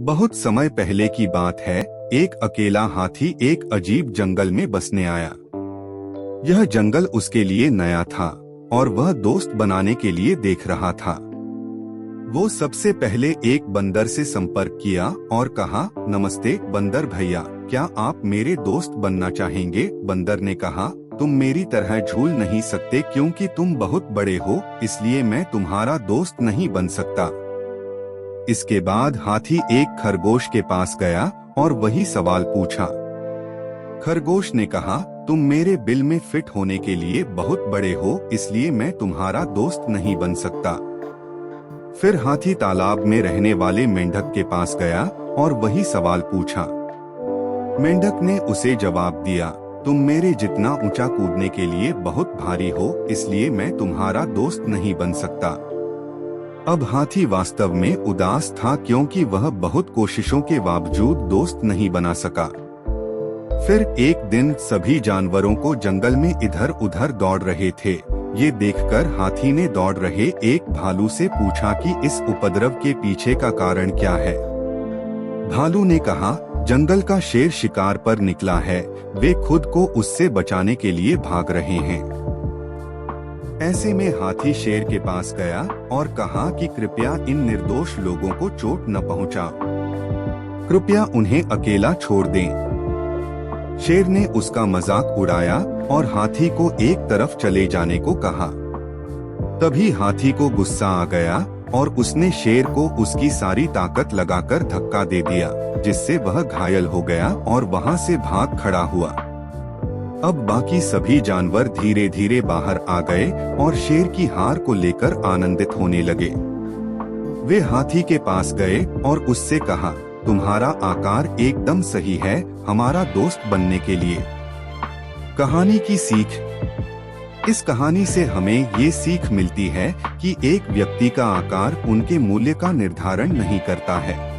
बहुत समय पहले की बात है। एक अकेला हाथी एक अजीब जंगल में बसने आया। यह जंगल उसके लिए नया था और वह दोस्त बनाने के लिए देख रहा था। वो सबसे पहले एक बंदर से संपर्क किया और कहा, नमस्ते बंदर भैया, क्या आप मेरे दोस्त बनना चाहेंगे? बंदर ने कहा, तुम मेरी तरह झूल नहीं सकते क्योंकि तुम बहुत बड़े हो, इसलिए मैं तुम्हारा दोस्त नहीं बन सकता। इसके बाद हाथी एक खरगोश के पास गया और वही सवाल पूछा। खरगोश ने कहा, तुम मेरे बिल में फिट होने के लिए बहुत बड़े हो, इसलिए मैं तुम्हारा दोस्त नहीं बन सकता। फिर हाथी तालाब में रहने वाले मेंढक के पास गया और वही सवाल पूछा। मेंढक ने उसे जवाब दिया, तुम मेरे जितना ऊंचा कूदने के लिए बहुत भारी हो, इसलिए मैं तुम्हारा दोस्त नहीं बन सकता। अब हाथी वास्तव में उदास था क्योंकि वह बहुत कोशिशों के बावजूद दोस्त नहीं बना सका। फिर एक दिन सभी जानवरों को जंगल में इधर उधर दौड़ रहे थे। ये देखकर हाथी ने दौड़ रहे एक भालू से पूछा कि इस उपद्रव के पीछे का कारण क्या है। भालू ने कहा, जंगल का शेर शिकार पर निकला है, वे खुद को उससे बचाने के लिए भाग रहे हैं। ऐसे में हाथी शेर के पास गया और कहा कि कृपया इन निर्दोष लोगों को चोट न पहुंचाओ, कृपया उन्हें अकेला छोड़ दें। शेर ने उसका मजाक उड़ाया और हाथी को एक तरफ चले जाने को कहा। तभी हाथी को गुस्सा आ गया और उसने शेर को उसकी सारी ताकत लगाकर धक्का दे दिया, जिससे वह घायल हो गया और वहां से भाग खड़ा हुआ। अब बाकी सभी जानवर धीरे धीरे बाहर आ गए और शेर की हार को लेकर आनंदित होने लगे। वे हाथी के पास गए और उससे कहा, तुम्हारा आकार एकदम सही है हमारा दोस्त बनने के लिए। कहानी की सीख। इस कहानी से हमें ये सीख मिलती है कि एक व्यक्ति का आकार उनके मूल्य का निर्धारण नहीं करता है।